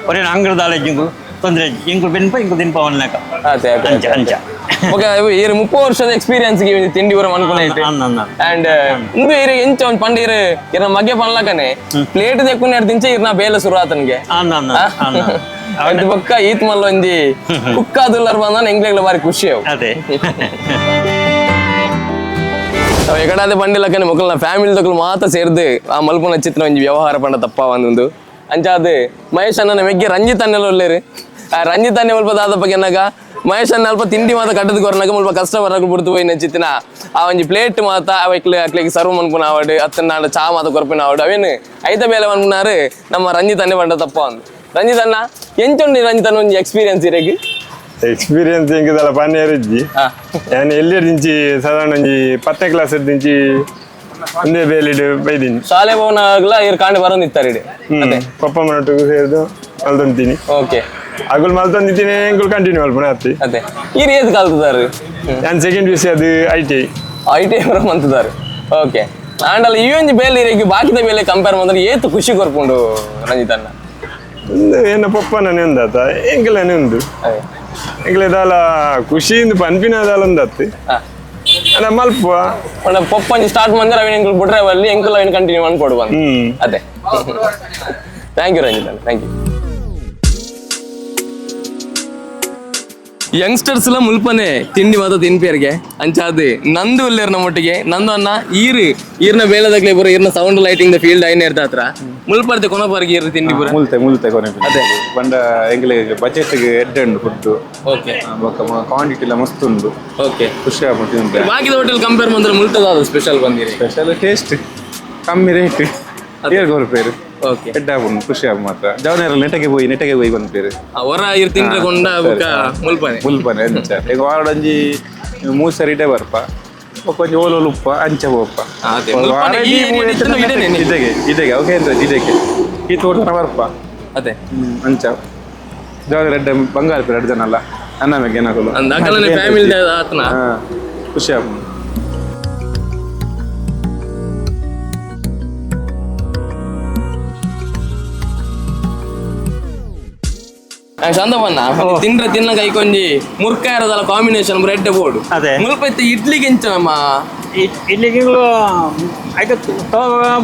Speaker 5: ಒರೇ ಅಂಗಡದಾಳ ಹಿಂಗು ತೊಂದರೆ ಹಿಂಗು ಬೆನ್ಪ ಹಿಂಗು ದಿನಪ ಒನ್ನೇಕ
Speaker 1: ಅದೇ
Speaker 5: ಅಂಚ ಅಂಚ
Speaker 1: ಓಕೆ ಈ 30 ವರ್ಷದ ಎಕ್ಸ್ಪೀರಿಯನ್ಸ್ ಗೆ ತಿಂಡಿ ಬರ ಅನ್ಕೊಂಡೈತೆ ಅಂಡ್ ಇಂದು ಇರ ಎಂಚ ಒಂದು ಪಂಡ ಇರ ಮಗೆ ಪನ್ಲಕನೆ ಪ್ಲೇಟ್ ದೆಕ್ಕುನೆ ದಿಂಚೆ ಇರ್ನ ಬೇಲೆ ಶುರು ಆತನ್ಗೆ ಅದು ಪಕ್ಕ ಈತ್ ಮಲ್ಲ ಒಂದಿ ಕುಕ್ಕ ಅದುಲ್ಲರ್ ಬಂದ ಎಂಗ್ಲೆಗ್ಲ ಬಾರಿ ಖುಷಿ ಅವು
Speaker 5: ಅದೇ
Speaker 1: ಅವು ಎಕಡಾದ ಬಂಡಿಲಕ್ಕನೆ ಮಕ್ಕಳನ್ನ ಫ್ಯಾಮಿಲಿ ತಕ್ಕಲು ಮಾತ್ರ ಸೇರ್ದು ಆ ಮಲ್ಪನ ಚಿತ್ರ ಒಂಜಿ ವ್ಯವಹಾರ ಪಂಡ ತಪ್ಪ ಒಂದು ಅಂಚ ಅದು ಮಹೇಶ್ ಅಣ್ಣನ ಮೆಗ್ಗೆ ರಂಜಿತ್ ಅನ್ನೆಲ್ಲ ಒಳ್ಳೆರು ಆ ರಂಜಿತ್ ಅನ್ನೆ ಸ್ವಲ್ಪ ದಾದ ಬಗ್ಗೆ ಎನ್ನಾಗ ಮಹೇಶ್ ಅಣ್ಣ ಅಲ್ಪ ತಿಂಡಿ ಮಾತ ಕಟ್ಟದ ಕೊರನಾಗ ಮುಲ್ಪ ಕಸ್ಟಮರ್ ಬಿಡ್ತು ಹೋಯ್ನ ಚಿತ್ತಿನ ಆ ಒಂಜಿ ಪ್ಲೇಟ್ ಮಾತ ಅಕ್ಲಿಗೆ ಸರ್ವ್ ಮನ್ಪುನ ಆವಡು ಅತ್ತನ ಚಾ ಮಾತ ಕೊರಪಿನ ಆವಡು ಅವೇನು ಐತ ಬೇಲೆ ಮನ್ಪುನಾರು ನಮ್ಮ ರಂಜಿತ್ ಅನ್ನೆ ಪಂಡ ತಪ್ಪ ಒಂದು ರಂಜಿತ್ ಅಣ್ಣ ಎಂಚುಂಡಿ ರಂಜಿತ್ ಅಣ್ಣ ಒಂದು ಎಕ್ಸ್ಪೀರಿಯನ್ಸ್ ಇರಗಿ
Speaker 6: ಎಕ್ಸ್ಪೀರಿಯನ್ಸ್ ಹೆಂಗಿದಲ್ಲ ಪಾನಿಯರಿಜ್ಜಿ ನಾನು ಎಲ್ಲಿ ದಿಂಚಿ ಸಾಧಾರಣ ಒಂಜಿ 10ನೇ ಕ್ಲಾಸ್ ದಿಂಚಿ ಒಂದೇ ಬೇಲಿಡು ಬೈದಿನಿ
Speaker 1: ಶಾಲೆ ಭವನಗಳ ಇರ್ ಕಾಂಡೆ ಬರೋಂದಿತ್ತಾರೆ
Speaker 6: ಪಪ್ಪ ಮನೊಟ್ಟಿಗೂ ಸೇರಿದು ಮಲ್ತೊಂತೀನಿ
Speaker 1: ಓಕೆ
Speaker 6: ಅಗುಲ್ ಮಲ್ತೊಂದಿದ್ದೀನಿ ಎಂಗುಲ್ ಕಂಟಿನ್ಯೂ ಮಲ್ಪನೆ ಆತಿ
Speaker 1: ಅದೇ ಈ ರೇಸ್ ಕಲ್ತಿದ್ದಾರೆ
Speaker 6: ನಾನು ಸೆಕೆಂಡ್ ಪಿ ಸಿ ಅದು ಐ ಟಿ
Speaker 1: ಬರೋ ಮಂತಿದ್ದಾರೆ ಓಕೆ ಆಂಡಲ್ಲ ಈ ಒಂಜಿ ಬೇಲೆ ಇರಗಿ ಬಾಕಿದ ಬೇಲೆ ಕಂಪೇರ್ ಮಾಡಿದ್ರೆ ಏತು ಖುಷಿ ಕೊರ್ಕೊಂಡು ರಂಜಿತ್ ಅಣ್ಣ
Speaker 6: ಒಂದು ಏನು ಪಪ್ಪನ ಒಂದಾತ ಎಂಕಲನೇ ಉಂಡು ಎಂಕಲೇದಾಲ ಖುಷಿಯಿಂದ ಪನ್ಪಿನದಾಲ ಒಂದತ್ತು ಅಲ್ಲ ಮಲ್ಪ
Speaker 1: ಪಪ್ಪಂಜಿ ಸ್ಟಾರ್ಟ್ ಮಾಡಿದ್ರೆ ಅವಿನ ಎಂಕಲ್ ಬಿಟ್ರೆ ಅಲ್ಲಿ ಎಂಕಲ್ ಅವಿನ ಕಂಟಿನ್ಯೂ ಮಾಡ್ಕೊಡು ಬಂದು ಅದೇ ಥ್ಯಾಂಕ್ ಯು ರಂಜಿತ್ ಅಣ್ಣ ಥ್ಯಾಂಕ್ ಯು ಯಂಗ್ಸ್ಟರ್ಸ್ ಎಲ್ಲ ಮುಲ್ಪನೆ ತಿಂಡಿ ಮಾತ್ರ ತಿನ್ಪೇರ್ಗೆ ಅಂಚಾದು ನಂದು ಉಲ್ಲೇರ್ ನಮ್ಮೊಟ್ಟಿಗೆ ನಂದು ಅನ್ನ ಈರ್ನ ಬೇಲದಾಗ್ಲೇ ಬರೋ ಈರ್ನ ಸೌಂಡ್ ಲೈಟಿಂಗ್ ಫೀಲ್ಡ್ ಐನ್ ಇರ್ತಾ ಹತ್ರ ಮುಲ್ಪರ್ತೆ ಕೊನಪರ್ಗೆ ಈರ್ ತಿಂಡಿ ಬರ
Speaker 7: ಮುಲ್ತೆ ಕೊನೆ ಅದೇ ಬಂಡ ಎಂಗ್ಲೆ ಬಜೆಟ್ಗೆ ಎಡ್ಡೆ ಫುಡ್
Speaker 1: ಓಕೆ
Speaker 7: ಕ್ವಾಂಟಿಟಿ ಎಲ್ಲ ಮಸ್ತ್ ಉಂಡು
Speaker 1: ಓಕೆ
Speaker 7: ಖುಷಿ ಆಗ್ಬಿಟ್ಟು
Speaker 1: ಬಾಕಿದ ಹೋಟೆಲ್ ಕಂಪೇರ್ ಮಾಡಿದ್ರೆ ಮುಲ್ತದ ಸ್ಪೆಷಲ್ ಬಂದಿರಿ
Speaker 7: ಸ್ಪೆಷಲ್ ಟೇಸ್ಟ್ ಕಮ್ಮಿ ರೇಟ್ ರೂಪಾಯಿ
Speaker 1: ಓಕೆ
Speaker 7: ಎಡ್ಡ ಆಗ್ಬಿಡು ಖುಷಿ ಆಗ ಮಾತ್ರ ಜವನೇರಲ್ಲಿ ನೆಟಗೆ ಹೋಗಿ ಬಂದ ಪೇರು
Speaker 1: ಹೊರ ಇರ್ ತಿನ್ಕೊಂಡ ಮುಲ್ಪನೆ
Speaker 7: ಮುಲ್ಪನೆ ಅಂಚ ಈಗ ವಾರಡಂಜಿ 3 ಸರಿಟೇ ಬರ್ಪ ಕೊಂಚ ಓಲೋಲು ಉಪ್ಪ ಅಂಚ ಹೋಪ್ಪ ಇದೆಗೆ ಓಕೆ ಅಂದ್ರೆ ಇದಕ್ಕೆ ಈ ತೋಟ ಬರ್ಪ
Speaker 1: ಅದೇ
Speaker 7: ಅಂಚ ಜವನ ರೆಡ್ಡ ಬಂಗಾರ ಪೇರು 2 ಜನ ಅಲ್ಲ ಅನ್ನ ಮ್ಯಾಗ ಏನಾಗಲ್ಲ
Speaker 1: ಫ್ಯಾಮಿಲಿ ಆತನ
Speaker 7: ಖುಷಿ ಆಗ್ಬೋದು
Speaker 1: ಚಂದವನ್ನ ತಿನ್ನ ಕೈಕೊಂಜಿ ಮುರ್ಕ ಇರೋದಲ್ಲ ಕಾಂಬಿನೇಷನ್ ಬ್ರೆಡ್ ಬೋರ್ಡ್
Speaker 5: ಅದೇ
Speaker 1: ಮುಲ್ಪೈತೆ ಇಡ್ಲಿಗೆ ಎಂಚ ನಮ್ಮ
Speaker 5: ಇಡ್ಲಿಗಳು ಆಯ್ತು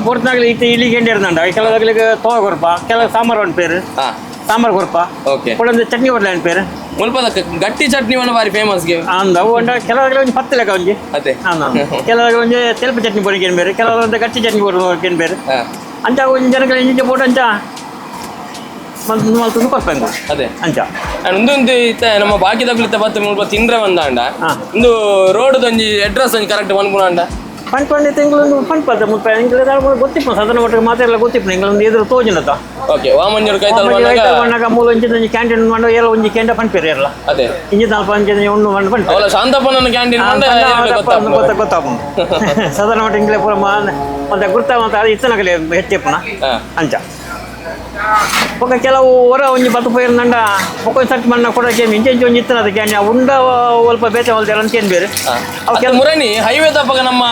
Speaker 5: ಬೋರ್ಡ್ನಾಗ್ಲಿ ಇಡ್ಲಿಗೆ ಎಂಡಿ ಇರ್ದಂಡ ಕೆಲವಾಗ್ಲಿಗೆ ತೋಗ ಕೊರಪ ಕೆಲವು ಸಾಂಬಾರು ಒಂದು ಪೇರು ಸಾಂಬಾರು ಕೊರಪ
Speaker 1: ಓಕೆ
Speaker 5: ಒಂದು ಚಟ್ನಿ ಕೊಡ್ಲ ಒಂದು ಪೇರು
Speaker 1: ಮುಲ್ಪದ ಗಟ್ಟಿ ಚಟ್ನಿ ಒಂದು ಬಾರಿ ಫೇಮಸ್ ಗೆ
Speaker 5: ಅಂದ ಕೆಲವಾಗ್ಲಿ ಒಂದು 10 ಲೆಕ್ಕ ಒಂಜಿ
Speaker 1: ಅದೇ
Speaker 5: ಕೆಲವಾಗ ಒಂದು ತೆಲ್ಪ ಚಟ್ನಿ ಬೋರಿಕೇನು ಬೇರೆ ಕೆಲವಾಗ ಒಂದು ಗಟ್ಟಿ ಚಟ್ನಿ ಬೋರಿಕೇನು ಬೇರೆ ಅಂಚ ಒಂದು ಜನಗಳ ಇಂಚೆ ಬೋಟ್ ಅಂಚ
Speaker 1: ಅದೇ ಅಂಚ ಒಂದು ಇತ್ತ ನಮ್ಮ ಬಾಕಿದಾಗ್ಲಿತ್ತ ಬತ್ತ ಮುಲ್ಪ ತಿಂದ್ರೆ ಒಂದಾಂಡ ಒಂದು ರೋಡ್ ಒಂಜಿ ಅಡ್ರೆಸ್ ಒಂಜಿ ಕರೆಕ್ಟ್ ಮನ್ಪುನಾಂಡ
Speaker 5: ಪಂಚ ತಿಂಗಳು ಪಂಚ ಮುಪ್ಪ ಗೊತ್ತಿಪ್ಪ ಸಾಧಾರಣ ಒಟ್ಟಿಗೆ ಮಾತಾಡಲ್ಲ ಗೊತ್ತಿಪ್ಪ ನಿಂಗಳೊಂದು ಎದುರು ತೋಜಿನತ
Speaker 1: ಓಕೆ ವಾಮಂಜೂರು ಕೈ ತಲ್ಬಂದಾಗ
Speaker 5: ಮೂಲ ಒಂಚಿ ಕ್ಯಾಂಟೀನ್ ಮಾಡು ಎಲ್ಲ ಒಂಜಿ ಕೆಂಡ ಪಂಪೇರಿ ಇರಲ್ಲ
Speaker 1: ಅದೇ
Speaker 5: ಇಂಜಿ 4 ಒಂದು ಮಂಡು ಪಂಪ
Speaker 1: ಅವಳ ಶಾಂತಪ್ಪನ ಕ್ಯಾಂಟೀನ್
Speaker 5: ಗೊತ್ತಾಪ ಸಾಧಾರಣ ಒಟ್ಟಿಗೆ ಇಂಗ್ಲೇ ಪೂರ ಮತ್ತೆ ಗುರ್ತ ಮತ್ತೆ ಅದು ಇತ್ತನಗಲಿ ಹೆಚ್ಚಪ್ಪನ ಅಂಚ ఒక ಕೆಲವು ಹೊರ ಒಂಜಿ 10 ರೂಪಾಯಿ ನಂಡ ಒಕ್ಕ ಸಟ್ ಮಣ್ಣ ಕೊಡಕ್ಕೆ ಇಂಚೆ ಒಂಜಿ ಇತ್ತನ ಅದಕ್ಕೆ ಉಂಡ ಸ್ವಲ್ಪ ಬೇತೆ ಹೊಲ್ದಾರ ಅಂತ ಏನ್ ಬೇರೆ
Speaker 1: ಮುರಣಿ ಹೈವೇ ತಪ್ಪಗ ನಮ್ಮ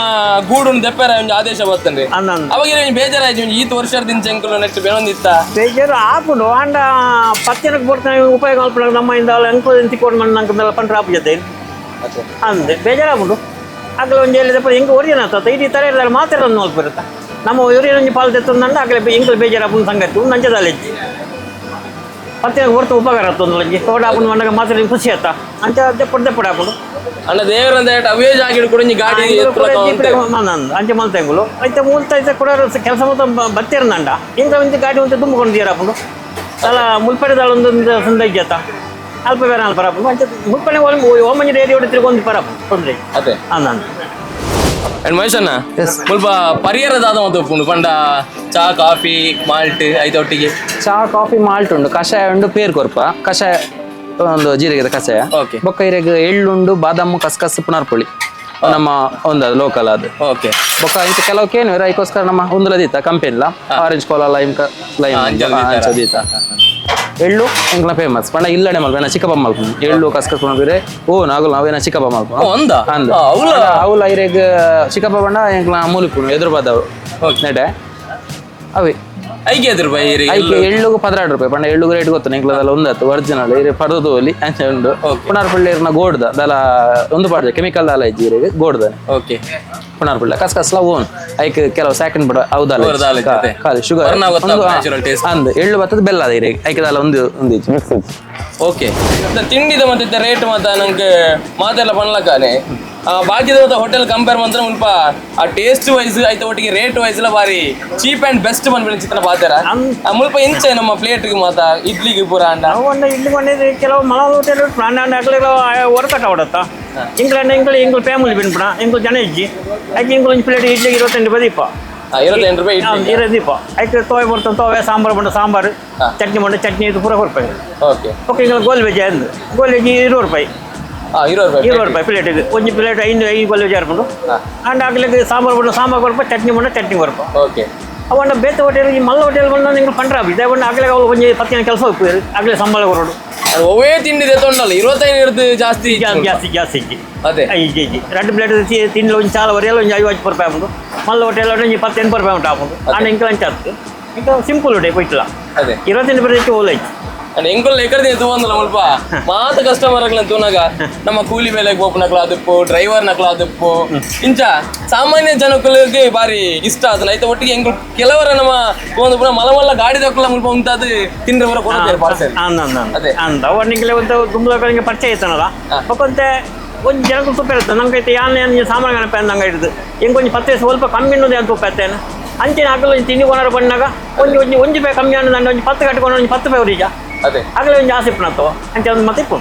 Speaker 1: ಗೂಡು ದೆಪ್ಪರ ಒಂದು ಆದೇಶ ಬರ್ತನ್ರಿ ಅವಾಗ ಬೇಜಾರಾಯ್ತು ಈತ ವರ್ಷದಿಂದ ಚೆಂಕಲು ನೆಕ್ಸ್ಟ್ ಬೇನೊಂದಿತ್ತ
Speaker 5: ಬೇಜಾರು ಆಪುಂಡು ಅಂಡ ಪತ್ತಿನಕ್ಕೆ ಬರ್ತಾನೆ ಉಪಯೋಗ ಮಲ್ಪಡ ನಮ್ಮ ಇಂದ ಅನ್ಕೋದು ತಿಕ್ಕೊಂಡು ಮಣ್ಣು ನಂಗೆ ಪಂಡ್ರ ಆಪು ಜೊತೆ ಅಂದೆ ಬೇಜಾರಾಗ್ಬಿಡು ಆಗಲೇ ಒಂದು ಹೇಳಿದಪ್ಪ ಹೆಂಗೆ ಒರಿಯನ ಆತ ಈ ಥರ ಇರ್ತಾರೆ ಮಾತಾಡೋದು ನೋಡ್ ಬರುತ್ತೆ ನಮ್ಮ ಇವರೇನೊಂದು ಪಾಲು ತೆತ್ತೊಂದಂಡ ಆಗಲೇ ಎಂಕಲ್ ಬೇಜಾರಾಪುನ ಸಂಗತಿ ನಂಜದಲ್ಲಿ ಮತ್ತೆ ಹೊರತು ಉಪಕಾರ ಆತೊಂದು ತೋಡಾಪುನ ಮಣ್ಣಾಗ ಮಾತಾಡಿ ಖುಷಿ ಆತ ಅಂತ ದೆಪ್ಪಡ ಹಾಕೊಂಡು
Speaker 1: ಅಣ್ಣ ದೇವರಂದ ಅವೇ ಜಾಗ ಕೂಡ ಗಾಡಿ
Speaker 5: ಅಂಚೆ ಮಲ್ತಂಗುಲು ಐತೆ ಮೂಲ್ತೈತೆ ಕೂಡ ಕೆಲಸ ಮೊತ್ತ ಬತ್ತಿರಂದಂಡ ಇಂಥ ಒಂದು ಗಾಡಿ ಒಂದು ತುಂಬಿಕೊಂಡು ತೀರಾಪುಂಡು ಅಲ್ಲ ಮುಲ್ಪಡೆದಾಳ ಒಂದು ಸಂದೈಜಾತ ಅಲ್ಪ ಬೇರೆ ಅಲ್ಪ ಪರಾಪುಂಡು ಅಂಚೆ ಮುಲ್ಪಡೆ ಓಮಂಜಿ ರೇಡಿ ಹೊಡೆ ತಿರ್ಗೊಂದು ಪರಾಪು ತೊಂದರೆ
Speaker 1: ಅದೇ
Speaker 5: ನಾನು
Speaker 1: ಮಹೇಶಣ್ಣ ಸ್ವಲ್ಪ ಪರಿಹಾರದ ಮತ್ತು ಪಂಡ ಚಾ ಕಾಫಿ ಮಾಲ್ಟ್ ಐತೆ ಒಟ್ಟಿಗೆ
Speaker 2: ಚಾ ಕಾಫಿ ಮಾಲ್ಟ್ ಉಂಡು ಕಷಾಯ ಉಂಡು ಪೇರ್ ಕೊರ್ಪ ಕಷಾಯ ಒಂದು ಜೀರಿಗೆದ ಕಷಾಯ ಬೊಕ್ಕ ಇರೆಗ್ ಎಳ್ಳುಂಡು ಬಾದಾಮು ಕಸ್ಕಸ್ ಪುನರ್ಪುಳಿ ನಮ್ಮ ಒಂದು ಲೋಕಲ್ ಅದು
Speaker 1: ಓಕೆ
Speaker 2: ಬೊಕ್ಕ ಇಂಚ ಕೆಲವು ಕೇನು ಅದಕ್ಕೋಸ್ಕರ ನಮ್ಮ ಒಂದುಲದಿತ್ತ ಕಂಪೆನಿಲ ಆರೆಂಜ್ ಕೋಲಾ ಲೈಮ್ ದೀತ ಎಳ್ಳು ಎಂಕ್ಲ ಫೇಮಸ್ ಪಂಡ ಇಲ್ಲಡೆ ಮಲ್ಪನ ಚಿಕ್ಕಪ್ಪ ಮಲ್ಪನ ಎಳ್ಳು ಕಸ್ಕಸ್ ಪುನರ್ಪುರೆ ಓ ನಾಗಲ್ ನಾವೇನ ಚಿಕ್ಕಪ್ಪ ಮಲ್ಪನ ಅಂದ ಅವಲ ಐರೆಗ್ ಚಿಕ್ಕಪ್ಪ ಪಂಡ ಎಂಕ್ಲ ಮೂಲಿಪುನು ಎದುರು ಬಾದವು ನೆಡೆ ಅವೇ
Speaker 1: ಐಕೆ ಎದುರು ಬೈ
Speaker 2: ಐಕೆ ಎಳ್ಳುಗು 16 ರೂಪಾಯಿ ಪಂಡ ಎಳ್ಳುಗು ರೇಟ್ ಗೊತ್ತು ಎಂಕ್ಲದಲ್ಲ ಒಂದತ್ತು ಒರಿಜಿನಲ್ ಇರೆ ಪಡದು ಒಲಿ ಅಂಚೆ ಉಂಡು ಪುನರ್ಪಳ್ಳಿ ಇರ್ನ ಗೋಡ್ದ ದಲ ಒಂದು ಪಾಡ್ದೆ ಕೆಮಿಕಲ್ ದಾಲ ಇಜ್ಜಿ ಇರೆಗ್ ಗೋಡ್ದಾನೆ
Speaker 1: ಓಕೆ
Speaker 2: ಪುನರ್ಪಳ್ಳಿ ಕಸ್ಕಸ್ಲ ಓನ್ ಐಕೆ ಕೆಲವು ಸೆಕೆಂಡ್ ಬಿಡ ಹೌದಲ್ಲ ಖಾಲಿ ಶುಗರ್ ಅಂದ್ ಎಳ್ಳು ಬತ್ತದ ಬೆಲ್ಲ ಅದ ಇರೆಗ್ ಐಕೆ ದಾಲ ಒಂದು ಮಿಕ್ಸ್
Speaker 1: ಓಕೆ ತಿಂಡಿದ ಮತ್ತೆ ರೇಟ್ ಮಾತ ನಂಗೆ ಮಾತೆಲ್ಲ ಪಣ್ಲಕ್ಕಾನೆ ಬಾಕಿದ ಹೋಟೆಲ್ ಕಂಪೇರ್ ಮಾಡಿದ್ರೆ ಮುಲ್ಪ ಆ ಟೇಸ್ಟ್ ವೈಸ್ ಆಯ್ತು ಒಟ್ಟಿಗೆ ರೇಟ್ ವೈಸ್ ಎಲ್ಲ ಬಾರಿ ಚೀಪ್ ಅಂಡ್ ಬೆಸ್ಟ್ ಬಂದ್ಬಿಡ ಚಿತ್ರ ಬಾತಾರ ಮುಲ್ಪ ಇಂಚೆ ನಮ್ಮ ಪ್ಲೇಟ್ಗೆ ಮಾತ ಇಡ್ಲಿಗೆ ಪೂರ ಅಂಡ
Speaker 5: ಇಡ್ಲಿ ಬಂದಿದ್ರೆ ಕೆಲವು ಮಲ ಹೋಟೆಲ್ ಪ್ರಾಣ ಹಾಕಲಿಲ್ಲ ಹೊರಕಟ್ಟ ಹೊಡತ್ತ ಇಂಗ್ಲೆಂಡ್ ಇಂಗ್ಲಿ ಫ್ಯಾಮಿಲಿ ಬಿನ್ಪುಣ ಇಂಗ್ಲು ಜನ ಇಜ್ಜಿ ಯಾಕೆ ಇಂಗ್ಲು ಒಂದು ಪ್ಲೇಟ್ ಇಡ್ಲಿಗೆ 28 ಬದೀಪ
Speaker 1: ₹28 ಇಡ್ಲಿ.
Speaker 5: 20 ಐತೆ ತೋವೆ ಬರ್ತದೆ ತೋವೆ ಸಾಂಬಾರು ಬಂಡ ಸಾಂಬಾರು ಚಟ್ನಿ ಬಂಡ ಚಟ್ನಿ ಇದು ಪೂರ ಕೊಡ್ಬೇಕು
Speaker 1: ಓಕೆ
Speaker 5: ಓಕೆ ಈಗ ಗೋಲ್ ವೆಜ್ ಅಂದು ಗೋಲ್ ವೆಜ್ ₹20 ₹20 ಪ್ಲೇಟ್ ಇದು ಒಂದು ಪ್ಲೇಟ್ 5 ಗೋಲ್ ವೆಜ್ ಹಾರ್ಕೊಂಡು ಅಂಡ್ ಆಗ್ಲಿಕ್ಕೆ ಸಾಂಬಾರು ಬಂಡ ಸಾಂಬಾರು ಕೊಡ್ಪ ಚಟ್ನಿ ಬಂಡ ಚಟ್ನಿ ಕೊಡ್ಪ
Speaker 1: ಓಕೆ
Speaker 5: ಅವಣ್ಣ ಬೇತ ಹೋಟೆಲ್ ಈ ಮಲ್ಲ ಹೋಟೆಲ್ ಬಂದ ನೀವು ಪಂಡ್ರಾಬ್ ಇದೇ ಬಂದು ಆಗ್ಲೇ ಅವ್ರು ಒಂದು 10 ಕೆಲಸ ಹೋಗ್ತಾರೆ ಆಗ್ಲೇ ಸಂಬಳ ಕೊರೋಡು
Speaker 1: ಒವೇ ತಿಂಡಿ ತೆತ್ತೊಂಡಲ್ಲ 25 ಇರ್ದು ಜಾಸ್ತಿ
Speaker 5: ಜಾಸ್ತಿ
Speaker 1: ಅದೇ
Speaker 5: 5 2 ಪ್ಲೇಟ್ ತಿಂಡಿ ಒಂದು ಚಾಲ ವರೆಯಲ್ಲ ಒಂದು ₹50 ಉಂಟು ಮಲ್ಲ ಹೋಟೆಲ್ ₹18 ಉಂಟು ಹಾಕೊಂಡು ನಾನು ಇಂಕ ಲಂಚ್ ಆಗ್ತದೆ ఇంకా సింపుల్ ఉంటాయి పోయిట్లా
Speaker 1: అదే
Speaker 5: 28 రూపాయలు ఓలై
Speaker 1: అంటే ఎంకుల్ ఎక్కడ తూవందల ముల్ప మాత కస్టమర్ తూనగా ನಮ್ಮ ಕೂಲಿ ಬೇಲೆಗೆ ಹೋಗ್ನಕ್ಲ ಅದಪ್ಪು ಡ್ರೈವರ್ ನಕ್ಲ ಅದಪ್ಪು ಇಂಚ ಸಾಮಾನ್ಯ ಜನಗಳಿಗೆ ಬಾರಿ ಇಷ್ಟ ಅದನ್ನ ಐತೆ ಒಟ್ಟಿಗೆ ಎಂಕುಲ್ ಕೆಲವರ ನಮ್ಮ ಒಂದು ಪುರ ಮಲಮಲ್ಲ ಗಾಡಿ ತಕ್ಕಲ ಮುಲ್ಪ ಉಂಟಾದು ತಿಂದ್ರೆ ಬರ ಕೊಡ್ತಾರೆ ಪಾರ್ಸೆಲ್
Speaker 5: ಅದೇ ಅಂದ ಅವನಿಗೆ ಒಂದು ತುಂಬಾ ಪರಿಚಯ ಇತ್ತಾನಲ್ಲ ಒಕ್ಕಂತೆ ಒಂದು ಜನಕ್ಕೆ ತುಪ್ಪ ಇರುತ್ತೆ ನಂಗೈತೆ ಯಾನೆ ಸಾಮಾನು ಗಣಪ ನಂಗೆ ಇರ್ತದೆ ಹೆಂಗೆ 10 ಸ್ವಲ್ಪ ಕಮ್ಮಿ ಅನ್ನೋದು ಏನು ತುಪ್ಪ ಇರ್ತೇನೆ ಅಂಚಿನ ಹಾಕಲು ಒಂದು ತಿಂಡಿ ಕೊನಾರು ಬಂದಾಗ ಒಂದು ರೂಪಾಯಿ ಕಮ್ಮಿ ಅನ್ನೋ ನಾನು ಒಂದು 10 ಕಟ್ಕೊಂಡು ಒಂದು 10 ರೂಪಾಯಿ ಅವರಿಗೆ
Speaker 1: ಅದೇ
Speaker 5: ಆಗಲೇ ಒಂದು ಜಾಸ್ತಿ ಇಪ್ಪನತ್ತು ಅಂಚೆ ಒಂದು ಮತ್ತೆ ಇಪ್ಪು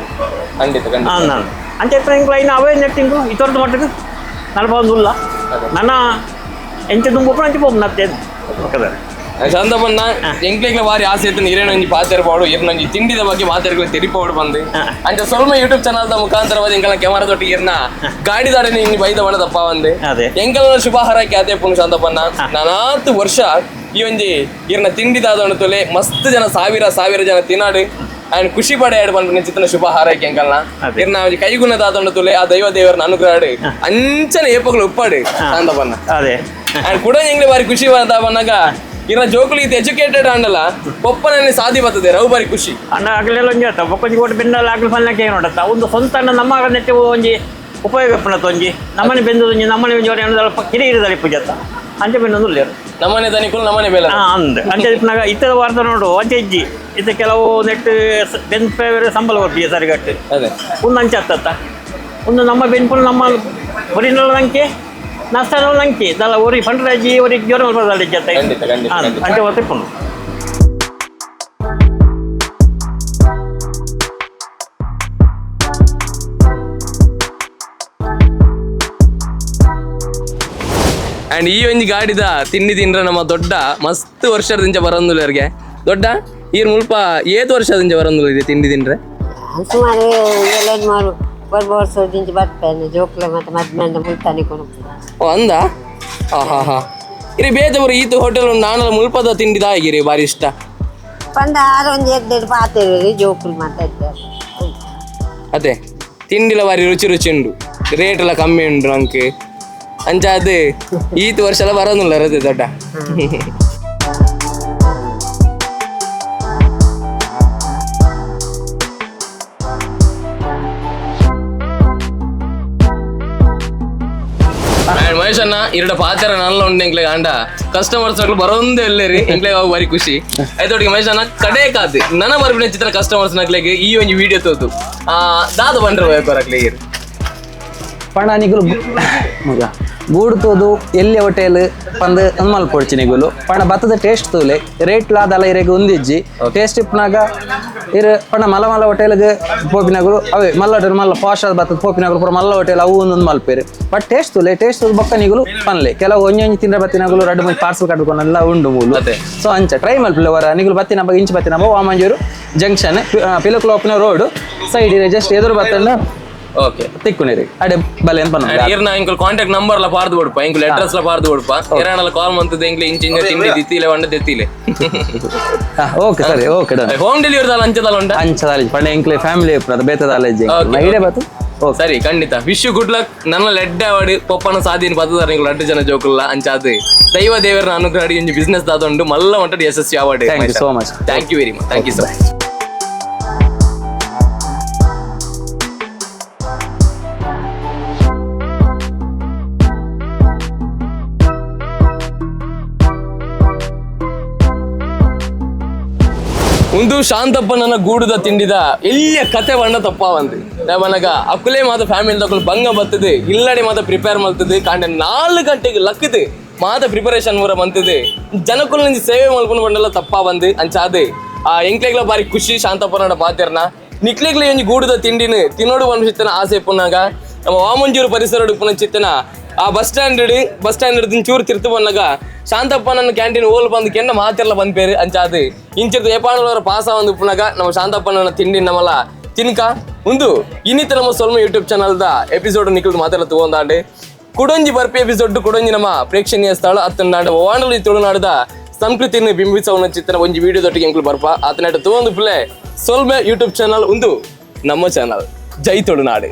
Speaker 1: ಖಂಡಿತ
Speaker 5: ನಾನು ಅಂಚೆ ಇಪ್ಪ ಹಿಂಗೆ ಲೈನ್ ಅವೇ ನೆಟ್ಟಿಂಗು ಇತರದ್ದು ಮಟ್ಟಿಗೆ ನಲ್ಬಂದು ಇಲ್ಲ ನನ್ನ ಎಂಚೆ ತುಂಬ ಅಂಚೆ ಹೋಗಿ ನತ್ತೇನು ಓಕೆ
Speaker 1: ಚಂದಪ್ಪನ ಎಂಕ್ಲೆಗ್ಲ ಬಾರಿ ಆಸೆ ಇತ್ತು ನೀರೇನೊಂಜಿ ಪಾತೆರ್ಪಾಡು ಇರ್ನೊಂಜಿ ತಿಂಡಿದ ಬಗ್ಗೆ ಮಾತಾಡ್ಗಳು ತೆರಿಪಾಡು ಬಂದು ಅಂಚ ಸೊಲ್ಮೆ ಯೂಟ್ಯೂಬ್ ಚಾನಲ್ದ ಮುಖಾಂತರವಾದ ಎಂಕಲ ಕ್ಯಾಮರಾದೊಟ್ಟಿಗೆ ಇರ್ನ ಗಾಡಿ ದಾಡನೆ ಇನ್ನು ಬೈದ ಮಾಡದಪ್ಪ ಬಂದು ಎಂಕಲ ಶುಭ ಹಾರೈಕೆ ಆತೆ ಪುಣ್ಯ ಚಂದಪ್ಪನ 4 ವರ್ಷ ಈ ಒಂಜಿ ಇರ್ನ ತಿಂಡಿದಾದ ತೊಲೆ ಮಸ್ತ್ ಜನ ಸಾವಿರ ಜನ ತಿನ್ನಾಡು ಆ್ಯಂಡ್ ಖುಷಿ ಪಡೆ ಆಡ್ ಬಂದು ಚಿತ್ರನ ಶುಭ ಹಾರೈಕೆ ಎಂಕಲ್ನ ಇರ್ನ ಕೈಗುಣದಾದ ತೊಲೆ ಆ ದೇವರನ್ನ ಅನುಗ್ರಹ ಅಂಚನೆ ಏಪಗಳು ಉಪ್ಪಾಡು ಚಂದಪ್ಪನ
Speaker 5: ಅದೇ
Speaker 1: ಆ್ಯಂಡ್ ಕೂಡ ಎಂಗ್ಲೆ ಬಾರಿ ಖುಷಿ ಬಂದಾಗ ಇನ್ನ ಜೋಕುಲಿ ಎಜುಕೇಟೆಡ್ ಅಂಡಲ್ಲ ಒಪ್ಪನೇ ಸಾಧಿ ಬರ್ತದೆ ರವು ಬಾರಿ ಖುಷಿ
Speaker 5: ಅಣ್ಣ ಆಗ್ಲೆಲ್ಲ ಒಂಜಿ ಆತ ಒಕ್ಕೊಂಜಿ ಕೊಟ್ಟು ಬೆಂಡಲ್ಲ ಆಗ್ಲಿ ಫಲಕ್ಕೆ ಏನು ನೋಡತ್ತ ಒಂದು ಸ್ವಂತ ನಮ್ಮ ನೆಟ್ಟೆ ಒಂಜಿ ಉಪಯೋಗ ಪಣತ್ ಒಂಜಿ ನಮ್ಮನೆ ಬೆಂದದ ಒಂಜಿ ನಮ್ಮನೆ ಒಂಜಿ ಏನದಲ್ಲ ಕಿರಿಯಿರದಲ್ಲಿ ಪೂಜತ್ತ ಅಂಚೆ ಬೆನ್ನೊಂದು ಇಲ್ಲೇರು
Speaker 1: ನಮ್ಮನೆ ದನಿಕುಲು ನಮ್ಮನೆ ಬೇಲ
Speaker 5: ಅಂದ್ ಅಂಚೆ ಇಪ್ಪನಾಗ ಇತ್ತದ ವಾರ್ತ ನೋಡು ಅಂಚೆ ಇಜ್ಜಿ ಇತ್ತ ಕೆಲವು ನೆಟ್ಟು ಬೆಂದ್ ಫೇವರ್ ಸಂಬಳ ಬರ್ತೀಯ ಸರಿಗಟ್ಟು
Speaker 1: ಅದೇ
Speaker 5: ಒಂದು ಅಂಚೆ ಹತ್ತತ್ತ ಒಂದು ನಮ್ಮ ಬೆನ್ಪುಲ್ ನಮ್ಮ ಒರಿಜಿನಲ್ ಅಂಕೆ ನಷ್ಟನೋ ನಂಗೆ ದಲ್ಲ ಒರಿ ಪಂಡ್ರಾಜಿ ಒರಿ ಜ್ವರ ಬರ್ತದೆ ಜೊತೆ ಅಂಚೆ ಹೊತ್ತಿಕೊಂಡು
Speaker 1: ಆ್ಯಂಡ್ ಈ ಒಂಜಿ ಗಾಡಿದ ತಿಂಡಿ ತಿಂಡ್ರೆ ನಮ್ಮ ದೊಡ್ಡ ಮಸ್ತ್ ವರ್ಷದಿಂದ ಬರಂದುಲ್ಲ ಅವ್ರಿಗೆ ದೊಡ್ಡ ಈ ಮುಲ್ಪ 7 ವರ್ಷದಿಂದ ಬರಂದುಲ್ಲ ಇದೆ ತಿಂಡಿ ತಿಂಡ್ರೆ
Speaker 8: ಸುಮಾರು 7 ವರ್ಷದಿಂದ ಬರ್ತೇನೆ ಜೋಕ್ಲೆ ಮತ್ತೆ ಮಧ್ಯಾಹ್ನ ಮುಲ್ತಾನೆ ಕೊಡ್ತೀನಿ
Speaker 1: ಓ ಅಂದ ಹಾ ಇರಿ ಬೇಜವರು ಈತ ಹೋಟೆಲ್ ನಾನಲ್ಲ ಮುಲ್ಪದ ತಿಂಡಿದ ಆಗಿರಿ ಬಾರಿ ಇಷ್ಟ
Speaker 8: ಪಂಡ 6 ಪಾತ್ರೆ ಜೋಕುಲು ಮಾತಾಡ್ತಾರೆ
Speaker 1: ಅದೇ ತಿಂಡಿಲ ಬಾರಿ ರುಚಿ ಉಂಡು ರೇಟ್ ಎಲ್ಲ ಕಮ್ಮಿ ಉಂಡು ಅಂಕೆ ಅಂಚ ಅದು ಈತ ವರ್ಷ ಎಲ್ಲ ಬರೋದಿಲ್ಲ ರಜೆ ದೊಡ್ಡ ಮಹೇಶ್ ಅಣ್ಣ ಇರಡ ಪಾತ್ರ ನಲ್ಲ ಉಂಡು ಎಂಕ್ಲೆ ಆಂಡ ಕಸ್ಟಮರ್ಸ್ ಬರೋಂದೇ ಎಲ್ಲೇರಿ ಎಂಕ್ಲೆ ಬಾರಿ ಖುಷಿ ಆಯ್ತೊಟ್ಟಿಗೆ ಮಹೇಶ್ ಅಣ್ಣ ಕಡೆ ಕಾದು ನನ್ನ ಬರ್ಬಿನ ಚಿತ್ರ ಕಸ್ಟಮರ್ಸ್ ನಕ್ಲೆಗೆ ಈ ಒಂದು ವಿಡಿಯೋ ತೋದು ದಾದ ಬಂಡ್ರೆ ಹೋಗ್ಕೊರಕ್ಲೆಗೆ
Speaker 2: ಪಂಡ ನಿಗುಲು ಗೂಡು ತೋದು ಎಲ್ಲಿ ಹೋಟೆಲ್ ಪಂದು ಅನ್ಮಲ್ ಪೊಡ್ಚಿ ನಿಗುಲು ಪಂಡ ಬತ್ತದ ಟೇಸ್ಟ್ ತೂಲೆ ರೇಟ್ ಲಾದಲ್ಲ ಇರೆಗೆ ಒಂದಿಜ್ಜಿ ಟೇಸ್ಟ್ ಇಪ್ಪನಾಗ ಇರು ಪಂಡ ಮಲ್ಲ ಹೋಟೆಲ್ಗೆ ಪೋಪಿನಗರು ಅವೇ ಮಲ್ಲ ಹೋಟೆಲ್ ಮಲ್ಲ ಪಾಶ್ ಆದ ಬತ್ತದ ಪೋಪಿನಗರು ಪೂರ ಮಲ್ಲ ಹೋಟೆಲ್ ಅವು ಒಂದೊಂದು ಮಲ್ಪೇರು ಬಟ್ ಟೇಸ್ಟ್ ತೂಲೆ ಟೇಸ್ಟ್ ತೂದು ಬೊಕ್ಕ ನಿಗುಲು ಪನ್ಲೆ ಕೆಲವು ಒಂಜೊಂಜಿ ತಿಂದ್ರೆ ಬತ್ತಿನಗಲು 2-3 ಪಾರ್ಸಲ್ ಕಟ್ಕೊಂಡೆಲ್ಲ ಉಂಡು ಮೂಲು ಸೊ ಅಂಚ ಟ್ರೈ ಮಲ್ಪಲೆ ವರ ನಿಗುಲು ಬತ್ತಿನ ಬಗ್ಗೆ ಇಂಚು ಬತ್ತಿನ ವಾಮಂಜೂರು ಜಂಕ್ಷನ್ ಪಿಲಕ್ಲೋಪ್ನ ರೋಡ್ ಸೈಡ್ ಇದೆ ಜಸ್ಟ್ ಎದುರು ಬತ್ತನ್ನ
Speaker 1: ಓಕೆ
Speaker 2: ತಿಕ್ಕುನಿರಿ ಅಡೆ ಬಲೆ ಅಂತ
Speaker 1: ಇರ್ನ ಇಂಕಲ್ ಕಾಂಟ್ಯಾಕ್ಟ್ ನಂಬರ್ ಲ ಪಾರ್ದು ಕೊಡ್ಪ ಇಂಕಲ್ ಅಡ್ರೆಸ್ ಲ ಪಾರ್ದು ಕೊಡ್ಪ ಇರಾನಲ್ಲ ಕಾಲ್ ಮಂತದ ಇಂಕ್ಲೆ ಇಂಚಿಂಜ ತಿಂಡಿ ದಿತ್ತಿಲೆ ಒಂಡ ದೆತ್ತಿಲೆ
Speaker 2: ಓಕೆ ಸರಿ ಓಕೆ ಡನ್
Speaker 1: ಹೋಮ್ ಡೆಲಿವರಿ ದಾಲ ಅಂಚದಲ್ಲ ಉಂಟ
Speaker 2: ಅಂಚದಾಲಿ ಪಂಡೆ ಇಂಕ್ಲೆ ಫ್ಯಾಮಿಲಿ ಇಪ್ಪದ ಬೇತದಾಲ ಐಡಿಯಾ ಬತ್ತು
Speaker 1: ಸರಿ ಖಂಡಿತ ವಿಶ್ ಯು ಗುಡ್ ಲಕ್ ನನ್ನ ಲೆಡ್ಡ ಅವಾರ್ಡ್ ಪಪ್ಪನ ಸಾಧೀನ ಬತ್ತದಾರ ಇಂಕಲ್ 2 ಜನ ಜೋಕುಲ್ಲ ಅಂಚಾದು ದೈವ ದೇವರನ ಅನುಗ್ರಹ ಇಂಜಿ ಬಿಸ್ನೆಸ್ ದಾದೊಂಡು ಮಲ್ಲ ಒಂಟಡಿ ಯಶಸ್ವಿ award
Speaker 2: thank you so much
Speaker 1: thank you very much thank you so much ಒಂದು ಶಾಂತಪ್ಪನ ಗೂಡುದ ತಿಂಡಿದ ಎಲ್ಲಿಯ ಕತೆ ಬಣ್ಣ ತಪ್ಪ ಬಂದು ನಮನಗ ಅಕ್ಕುಲೇ ಮಾತ ಫ್ಯಾಮಿಲಿ ತಗೊಳ್ ಭಂಗ ಬರ್ತದೆ ಇಲ್ಲಡೆ ಮಾತ ಪ್ರಿಪೇರ್ ಮಾಡ್ತದೆ ಕಾಂಡೆ 4 ಗಂಟೆಗೆ ಲಕ್ಕದೆ ಮಾತ ಪ್ರಿಪರೇಷನ್ ಮೂರ ಬಂತದೆ ಜನಕ್ಕೂ ನಿಂಗೆ ಸೇವೆ ಮಲ್ಕೊಂಡು ಬಂಡೆಲ್ಲ ತಪ್ಪ ಬಂದು ಅಂಚಾದೆ ಆ ಎಂಕ್ಲೆಗ್ಲ ಬಾರಿ ಖುಷಿ ಶಾಂತಪ್ಪನ ಪಾತೆರ್ನ ನಿಕ್ಲೆಗ್ಲಿ ಒಂಜಿ ಗೂಡುದ ತಿಂಡಿನ ತಿನ್ನೋಡು ಮನುಷ್ಯನ ಆಸೆ ಪುನಾಗ ನಮ್ಮ ವಾಮಂಜೂರು ಪರಿಸರ ಪುನಃ ಚಿತ್ತನ ಆ ಬಸ್ ಸ್ಟ್ಯಾಂಡ್ ಚೂರು ತಿರ್ತು ಬಂದಾಗ ಶಾಂತಪ್ಪ ನನ್ನ ಕ್ಯಾಂಟೀನ್ ಓಲ್ ಬಂದು ಕೆಂಡ ಮಾತೆಲ್ಲ ಬಂದ್ಪೇರು ಅಂಚಾದು ಇಂಚಿರ್ದು ಏಪಾಣವರ ಪಾಸ ಒಂದು ಉಪ್ಪುನಾಗ ನಮ್ಮ ಶಾಂತಪ್ಪನ ತಿಂಡಿ ನಮ್ಮಲ್ಲ ತಿನ್ಕ ಒಂದು ಇನ್ನಿತ ನಮ್ಮ ಸೊಲ್ಮೆ ಯೂಟ್ಯೂಬ್ ಚಾನಲ್ದ ಎಪಿಸೋಡ್ ನಿಕ್ಕಲು ಮಾತೆಲ್ಲ ತಗೊಂಡಾಂಡೆ ಕುಡೊಂಜಿ ಬರ್ಪಿ ಎಪಿಸೋಡ್ ಕುಡೊಂಜಿ ನಮ್ಮ ಪ್ರೇಕ್ಷಣೀಯ ಸ್ಥಳ ಅತ್ತಂಡಾಂಡ ವಾಂಡಲಿ ತುಳುನಾಡದ ಸಂಸ್ಕೃತಿಯನ್ನು ಬಿಂಬಿಸವನ ಚಿತ್ರ ಒಂಜಿ ವಿಡಿಯೋದೊಟ್ಟಿಗೆ ಎಂಕ್ಲು ಬರ್ಪ ಆತನಾಟ ತಗೊಂಡು ಪ್ಲೇ ಸೊಲ್ಮೆ ಯೂಟ್ಯೂಬ್ ಚಾನಲ್ ಒಂದು ನಮ್ಮ ಚಾನಲ್ ಜೈ ತುಳುನಾಡು.